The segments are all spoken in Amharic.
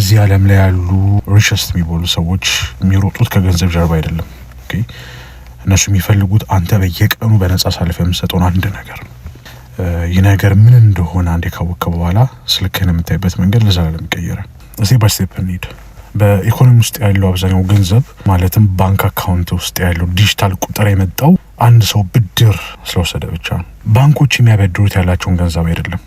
በዚህ ዓለም ላይ ያሉ ሪቸስት የሚባሉ ሰዎች የሚሮጡት ከገንዘብ ጀርባ አይደለም። ኦኬ እነሱ የሚፈልጉት አንተ በየቀኑ በነጻ ሳልፈ የምትሰጠውን አንድ ነገር ነው። ይህ ነገር ምን እንደሆነ አንዴ ካወቅከው በኋላ ስልክህን የምታይበት መንገድ ለዘላለም ይቀየራል። ስቴፕ ባይ ስቴፕ እንሂድ። በኢኮኖሚ ውስጥ ያለው አብዛኛው ገንዘብ ማለትም ባንክ አካውንት ውስጥ ያለው ዲጂታል ቁጥር የመጣው አንድ ሰው ብድር ስለወሰደ ብቻ ነው። ባንኮች የሚያበድሩት ያላቸውን ገንዘብ አይደለም።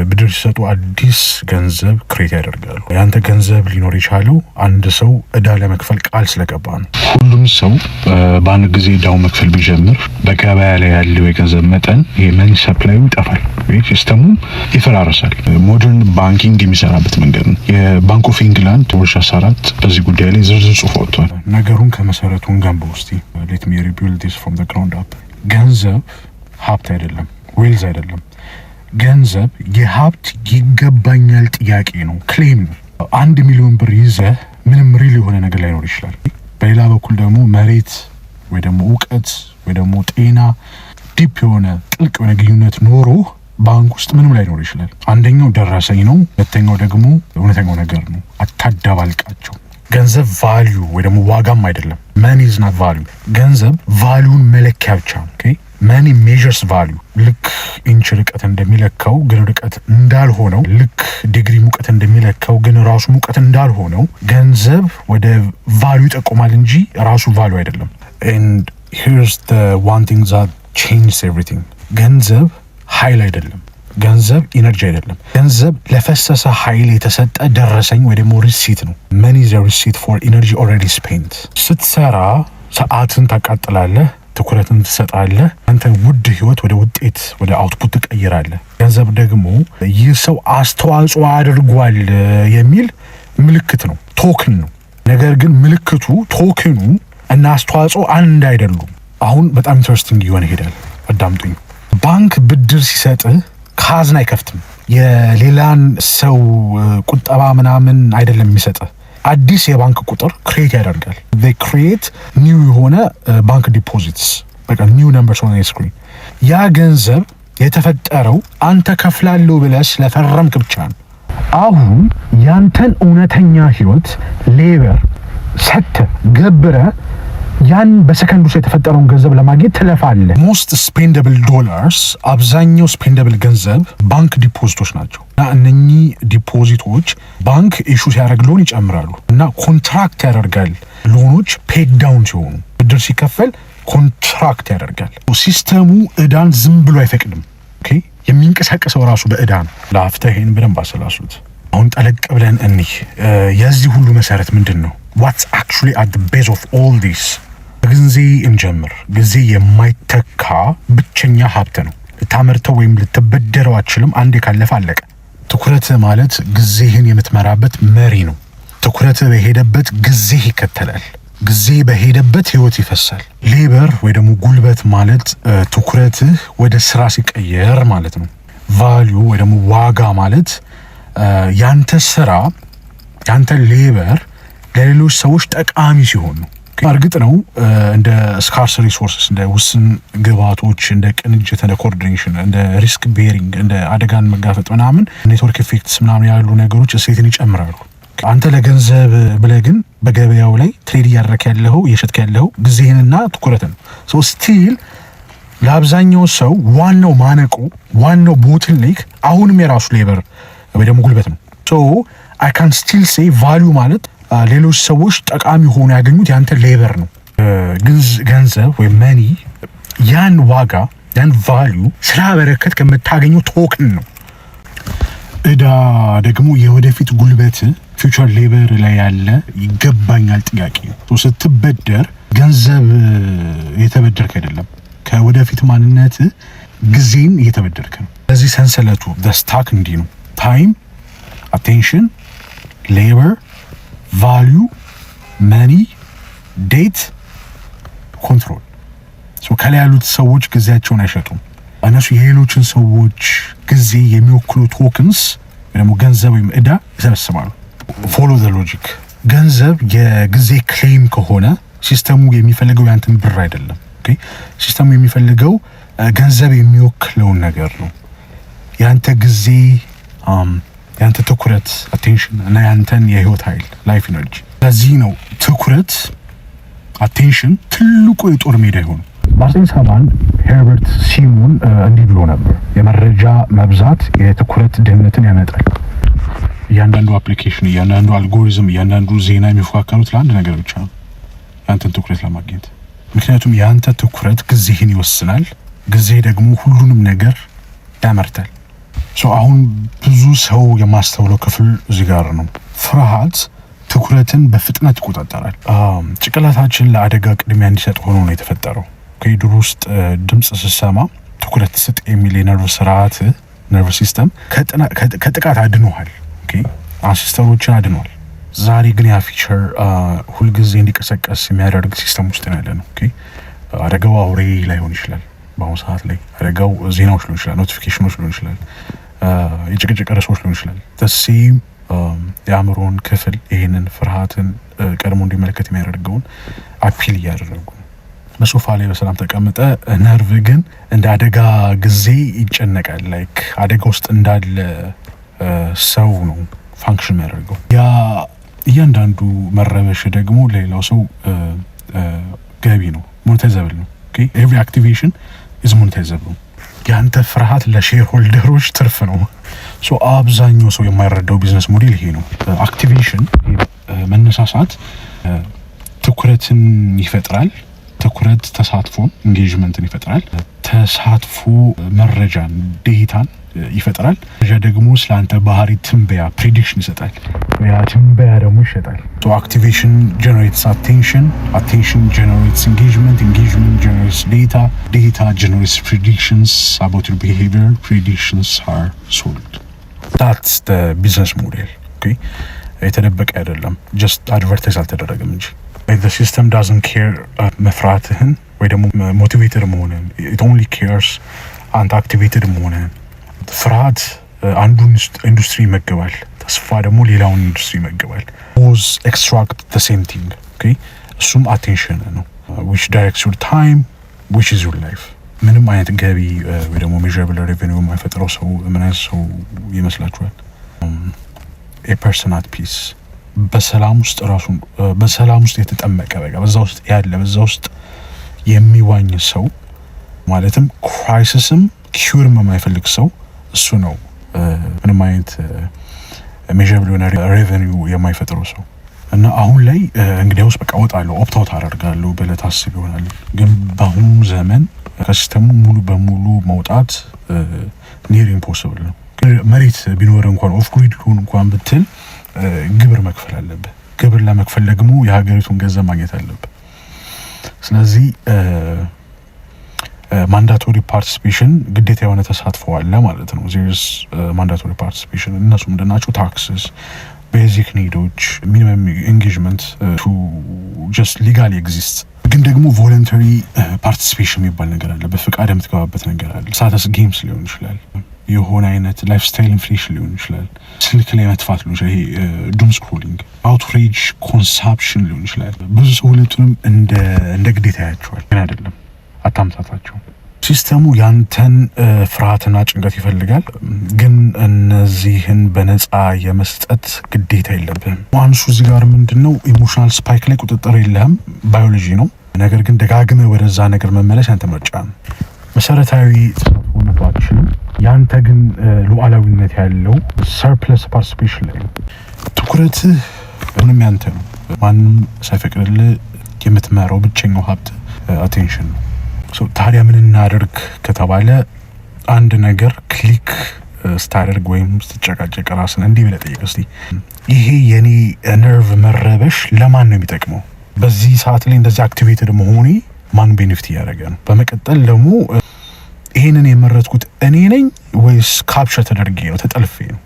ብድር ሲሰጡ አዲስ ገንዘብ ክሬት ያደርጋሉ። ያንተ ገንዘብ ሊኖር የቻለው አንድ ሰው እዳ ለመክፈል ቃል ስለገባ ነው። ሁሉም ሰው በአንድ ጊዜ እዳው መክፈል ቢጀምር በገበያ ላይ ያለው የገንዘብ መጠን የመኒ ሰፕላዩ ይጠፋል፣ ሲስተሙ ይፈራረሳል። ሞደርን ባንኪንግ የሚሰራበት መንገድ ነው። የባንክ ኦፍ ኢንግላንድ 2014 በዚህ ጉዳይ ላይ ዝርዝር ጽሑፍ ወጥቷል። ነገሩን ከመሰረቱን ገንባ ውስጥ ሌት ሚ ሪቢልድ ዲስ ፍሮም ዘ ግራውንድ አፕ። ገንዘብ ሀብት አይደለም፣ ዌልዝ አይደለም። ገንዘብ የሀብት ይገባኛል ጥያቄ ነው፣ ክሌም ነው። 1 ሚሊዮን ብር ይዘህ ምንም ሪል የሆነ ነገር ላይኖር ይችላል። በሌላ በኩል ደግሞ መሬት ወይ ደግሞ እውቀት ወይ ደግሞ ጤና ዲፕ የሆነ ጥልቅ የሆነ ግንኙነት ኖሮ ባንክ ውስጥ ምንም ላይኖር ይችላል። አንደኛው ደረሰኝ ነው፣ ሁለተኛው ደግሞ እውነተኛው ነገር ነው። አታዳባልቃቸው። ገንዘብ ቫልዩ ወይ ደግሞ ዋጋም አይደለም። መኒ ኢዝ ናት ቫልዩ። ገንዘብ ቫልዩን መለኪያ ብቻ ነው። ኦኬ መኒ ሜዠርስ ቫልዩ። ልክ ኢንች ርቀት እንደሚለካው ግን ርቀት እንዳልሆነው፣ ልክ ዲግሪ ሙቀት እንደሚለካው ግን ራሱ ሙቀት እንዳልሆነው ገንዘብ ወደ ቫልዩ ይጠቁማል እንጂ ራሱ ቫልዩ አይደለም። and here's the one thing that changes everything። ገንዘብ ኃይል አይደለም። ገንዘብ ኢነርጂ አይደለም። ገንዘብ ለፈሰሰ ኃይል የተሰጠ ደረሰኝ ወይ ደግሞ ሪሲት ነው። መኒ is a receipt for energy already spent። ስትሰራ ሰዓትን ታቃጥላለህ፣ ትኩረትን ትሰጣለህ። አንተ ውድ ህይወት ወደ ውጤት ወደ አውትፑት ትቀይራለህ። ገንዘብ ደግሞ ይህ ሰው አስተዋጽኦ አድርጓል የሚል ምልክት ነው፣ ቶክን ነው። ነገር ግን ምልክቱ ቶክኑ እና አስተዋጽኦ አንድ አይደሉም። አሁን በጣም ኢንተረስቲንግ እየሆነ ይሄዳል። አዳምጡኝ። ባንክ ብድር ሲሰጥህ ካዝና አይከፍትም። የሌላን ሰው ቁጠባ ምናምን አይደለም የሚሰጥህ። አዲስ የባንክ ቁጥር ክሬት ያደርጋል። they create new የሆነ ባንክ ዲፖዚትስ፣ በቃ new numbers on the screen። ያ ገንዘብ የተፈጠረው አንተ ከፍላለሁ ብለህ ስለፈረምክ ብቻ ነው። አሁን ያንተን እውነተኛ ህይወት ሌበር ሰጥተህ ገብረህ ያን በሰከንድ ውስጥ የተፈጠረውን ገንዘብ ለማግኘት ትለፋለህ። ሞስት ስፔንደብል ዶላርስ፣ አብዛኛው ስፔንደብል ገንዘብ ባንክ ዲፖዚቶች ናቸው። እና እነኚህ ዲፖዚቶች ባንክ ኢሹ ሲያደርግ ሎን ይጨምራሉ እና ኮንትራክት ያደርጋል። ሎኖች ፔድ ዳውን ሲሆኑ ብድር ሲከፈል ኮንትራክት ያደርጋል። ሲስተሙ እዳን ዝም ብሎ አይፈቅድም። ኦኬ የሚንቀሳቀሰው ራሱ በእዳ ነው። ለአፍታ ይሄን በደንብ አሰላስሉት። አሁን ጠለቅ ብለን እንይ። የዚህ ሁሉ መሰረት ምንድን ነው? what's actually at the base of all this? ጊዜ እንጀምር። ጊዜ የማይተካ ብቸኛ ሀብት ነው። ልታመርተው ወይም ልትበደረው አትችልም። አንዴ ካለፈ አለቀ። ትኩረት ማለት ጊዜህን የምትመራበት መሪ ነው። ትኩረት በሄደበት ጊዜ ይከተላል። ጊዜ በሄደበት ህይወት ይፈሳል። ሌበር ወይ ደግሞ ጉልበት ማለት ትኩረትህ ወደ ስራ ሲቀየር ማለት ነው። ቫልዩ ወይ ደግሞ ዋጋ ማለት ያንተ ስራ ያንተ ሌበር ለሌሎች ሰዎች ጠቃሚ ሲሆን ነው። እርግጥ ነው እንደ ስካርስ ሪሶርስስ፣ እንደ ውስን ግብዓቶች፣ እንደ ቅንጅት፣ እንደ ኮኦርዲኔሽን፣ እንደ ሪስክ ቤሪንግ፣ እንደ አደጋን መጋፈጥ ምናምን ኔትወርክ ኢፌክትስ ምናምን ያሉ ነገሮች እሴትን ይጨምራሉ። አንተ ለገንዘብ ብለህ ግን በገበያው ላይ ትሬድ እያደረክ ያለው እየሸጥክ ያለው ጊዜህንና ትኩረትን ሶ ስቲል ለአብዛኛው ሰው ዋናው ማነቆ ዋናው ቦትልኔክ አሁንም የራሱ ሌበር ወይ ደግሞ ጉልበት ነው። ሶ አይ ካን ስቲል ሴይ ቫልዩ ማለት ሌሎች ሰዎች ጠቃሚ ሆኖ ያገኙት ያንተ ሌበር ነው። ገንዘብ ወይ መኒ ያን ዋጋ ያን ቫልዩ ስላበረከት ከምታገኘው ቶክን ነው። እዳ ደግሞ የወደፊት ጉልበት ፊውቸር ሌበር ላይ ያለ ይገባኛል ጥያቄ ነው። ስትበደር ገንዘብ እየተበደርክ አይደለም፣ ከወደፊት ማንነት ጊዜን እየተበደርክ ነው። ስለዚህ ሰንሰለቱ ስታክ እንዲህ ነው። ታይም፣ አቴንሽን፣ ሌበር፣ ቫልዩ፣ መኒ፣ ዴት፣ ኮንትሮል። ከላይ ያሉት ሰዎች ጊዜያቸውን አይሸጡም። እነሱ የሌሎችን ሰዎች ጊዜ የሚወክሉ ቶክንስ ወይ ደግሞ ገንዘብ ወይም እዳ ይሰበስባሉ። ፎሎ ዘ ሎጂክ። ገንዘብ የጊዜ ክሌም ከሆነ ሲስተሙ የሚፈልገው ያንተን ብር አይደለም። ኦኬ ሲስተሙ የሚፈልገው ገንዘብ የሚወክለውን ነገር ነው። ያንተ ጊዜ፣ ያንተ ትኩረት አቴንሽን እና ያንተን የህይወት ኃይል ላይፍ ኢነርጂ። ለዚህ ነው ትኩረት አቴንሽን ትልቁ የጦር ሜዳ ይሆን። በ1971 ሄርበርት ሲሙን እንዲህ ብሎ ነበር፣ የመረጃ መብዛት የትኩረት ድህነትን ያመጣል። እያንዳንዱ አፕሊኬሽን፣ እያንዳንዱ አልጎሪዝም፣ እያንዳንዱ ዜና የሚፎካከሩት ለአንድ ነገር ብቻ ነው፣ ያንተን ትኩረት ለማግኘት። ምክንያቱም ያንተ ትኩረት ጊዜህን ይወስናል፣ ጊዜ ደግሞ ሁሉንም ነገር ያመርታል። አሁን ብዙ ሰው የማስተውለው ክፍል እዚህ ጋር ነው። ፍርሃት ትኩረትን በፍጥነት ይቆጣጠራል። ጭንቅላታችን ለአደጋ ቅድሚያ እንዲሰጥ ሆኖ ነው የተፈጠረው። ከዱር ውስጥ ድምፅ ስሰማ ትኩረት ስጥ የሚል የነርቭ ስርዓት ነርቭ ሲስተም ከጥቃት አድኖሃል። አንሴስተሮችን አድኗል። ዛሬ ግን ያ ፊቸር ሁልጊዜ እንዲቀሰቀስ የሚያደርግ ሲስተም ውስጥ ነው ያለ ነው። አደጋው አውሬ ላይሆን ይችላል። በአሁኑ ሰዓት ላይ አደጋው ዜናዎች ሊሆን ይችላል፣ ኖቲፊኬሽኖች ሊሆን ይችላል፣ የጭቅጭቅ ርዕሶች ሊሆን ይችላል። ተሴም የአእምሮን ክፍል ይህንን ፍርሃትን ቀድሞ እንዲመለከት የሚያደርገውን አፒል እያደረጉ በሶፋ ላይ በሰላም ተቀምጠ ነርቭ ግን እንደ አደጋ ጊዜ ይጨነቃል። ላይክ አደጋ ውስጥ እንዳለ ሰው ነው ፋንክሽን የሚያደርገው። ያ እያንዳንዱ መረበሽ ደግሞ ለሌላው ሰው ገቢ ነው፣ ሞኔታይዘብል ነው። ኤቭሪ አክቲቬሽን ኢዝ ሞኔታይዘብል። ያንተ ፍርሃት ለሼር ሆልደሮች ትርፍ ነው። አብዛኛው ሰው የማይረዳው ቢዝነስ ሞዴል ይሄ ነው። አክቲቬሽን መነሳሳት ትኩረትን ይፈጥራል። ትኩረት ተሳትፎን ኢንጌጅመንትን ይፈጥራል። ተሳትፎ መረጃን ዴታን ይፈጥራል። መረጃ ደግሞ ስለአንተ ባህሪ ትንበያ ፕሬዲክሽን ይሰጣል። ያ ትንበያ ደግሞ ይሸጣል። አክቲቬሽን ጀነሬትስ አቴንሽን፣ አቴንሽን ጀነሬትስ ኢንጌጅመንት፣ ኢንጌጅመንት ጀነሬትስ ዴታ፣ ዴታ ጀነሬትስ ፕሬዲክሽንስ አባውት ዩር ቢሄቪየር፣ ፕሬዲክሽንስ አር ሶልድ። ዳትስ ዘ ቢዝነስ ሞዴል። የተደበቀ አይደለም፣ ጀስት አድቨርታይዝ አልተደረገም እንጂ the system doesn't care መፍራትህን ወይ ደግሞ ሞቲቬትድ መሆንን። it only cares አንተ አክቲቬትድ መሆንን። ፍርሃት አንዱን ኢንዱስትሪ ይመገባል፣ ተስፋ ደግሞ ሌላውን ኢንዱስትሪ ይመገባል። both extract the same thing. እሱም አቴንሽን ነው which directs your time, which is your life። ምንም አይነት ገቢ ወይ ደግሞ measurable revenue የማይፈጥረው ሰው ምን አይነት ሰው ይመስላችኋል? a person at peace፣ በሰላም ውስጥ ራሱን በሰላም ውስጥ የተጠመቀ በቃ በዛ ውስጥ ያለ በዛ ውስጥ የሚዋኝ ሰው ማለትም ክራይሲስም ኪውርም የማይፈልግ ሰው እሱ ነው ምንም አይነት ሜዠብል የሆነ ሬቨኒው የማይፈጥረው ሰው። እና አሁን ላይ እንግዲያውስ በቃ እወጣለሁ ኦፕታውት አደርጋለሁ ብለህ ታስብ ይሆናል። ግን በአሁኑ ዘመን ከሲስተሙ ሙሉ በሙሉ መውጣት ኒር ኢምፖሲብል ነው። መሬት ቢኖር እንኳን ኦፍ ግሪድ ሊሆን እንኳን ብትል ግብር መክፈል አለብህ። ግብር ለመክፈል ደግሞ የሀገሪቱን ገንዘብ ማግኘት አለብህ። ስለዚህ ማንዳቶሪ ፓርቲሲፔሽን ግዴታ የሆነ ተሳትፎ አለ ማለት ነው። ዚስ ማንዳቶሪ ፓርቲሲፔሽን እነሱ ምንድናቸው? ታክስስ፣ ቤዚክ ኒዶች፣ ሚኒመም ኢንጌጅመንት ቱ ጀስት ሊጋሊ ኤግዚስት። ግን ደግሞ ቮለንተሪ ፓርቲሲፔሽን የሚባል ነገር አለ። በፍቃድ የምትገባበት ነገር አለ። ሳተስ ጌምስ ሊሆን ይችላል፣ የሆነ አይነት ላይፍ ስታይል ኢንፍሌሽን ሊሆን ይችላል፣ ስልክ ላይ መጥፋት ሊሆን ይችላል፣ ይሄ ዱም ስክሮሊንግ፣ አውትሬጅ ኮንሳፕሽን ሊሆን ይችላል። ብዙ ሰው ሁለቱንም እንደ ግዴታ ያያቸዋል። ግን አይደለም፣ አታምታታቸው። ሲስተሙ ያንተን ፍርሃትና ጭንቀት ይፈልጋል፣ ግን እነዚህን በነፃ የመስጠት ግዴታ የለብህም። ዋንሱ እዚህ ጋር ምንድነው ኢሞሽናል ስፓይክ ላይ ቁጥጥር የለህም፣ ባዮሎጂ ነው። ነገር ግን ደጋግመህ ወደዛ ነገር መመለስ ያንተ ምርጫ ነው። መሰረታዊ ተሳትፎነቱ አትችልም። ያንተ ግን ሉዓላዊነት ያለው ሰርፕለስ ፓርቲሲፔሽን ላይ ነው። ትኩረትህ ምንም ያንተ ነው። ማንም ሳይፈቅድልህ የምትመራው ብቸኛው ሀብት አቴንሽን ነው። ታዲያ ምን እናደርግ ከተባለ አንድ ነገር ክሊክ ስታደርግ ወይም ስትጨቃጨቅ ራስን እንዲህ ብለህ ጠይቅ እስቲ፣ ይሄ የኔ ነርቭ መረበሽ ለማን ነው የሚጠቅመው? በዚህ ሰዓት ላይ እንደዚህ አክቲቬትድ መሆኔ ማን ቤኔፊት እያደረገ ነው? በመቀጠል ደግሞ ይሄንን የመረጥኩት እኔ ነኝ ወይስ ካፕቸር ተደርጌ ነው ተጠልፌ ነው?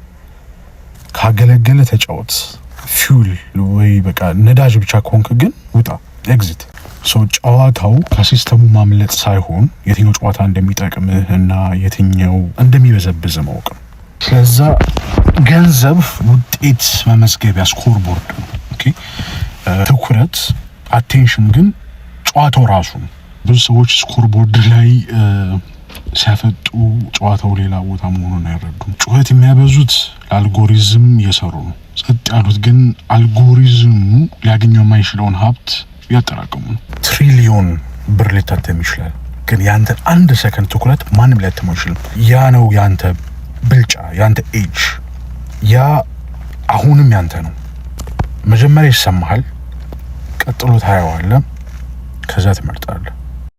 ካገለገለ ተጫወት፣ ፊውል ወይ በቃ ነዳጅ ብቻ ከሆንክ ግን ውጣ፣ ኤግዚት። ጨዋታው ከሲስተሙ ማምለጥ ሳይሆን የትኛው ጨዋታ እንደሚጠቅምህ እና የትኛው እንደሚበዘብዝ ማወቅ ነው። ስለዛ ገንዘብ ውጤት መመዝገቢያ ስኮር ቦርድ ነው። ትኩረት አቴንሽን ግን ጨዋታው ራሱ ነው። ብዙ ሰዎች ስኮር ቦርድ ላይ ሲያፈጡ ጨዋታው ሌላ ቦታ መሆኑን አይረዱም። ጩኸት የሚያበዙት ለአልጎሪዝም እየሰሩ ነው። ጸጥ ያሉት ግን አልጎሪዝሙ ሊያገኘው የማይችለውን ሀብት ያጠራቀሙ ነው። ትሪሊዮን ብር ሊታተም ይችላል፣ ግን ያንተ 1 ሰከንድ ትኩረት ማንም ሊያተመው አይችልም። ያ ነው ያንተ ብልጫ፣ ያንተ ኤጅ። ያ አሁንም ያንተ ነው። መጀመሪያ ይሰማሃል፣ ቀጥሎ ታየዋለህ፣ ከዛ ትመርጣለህ።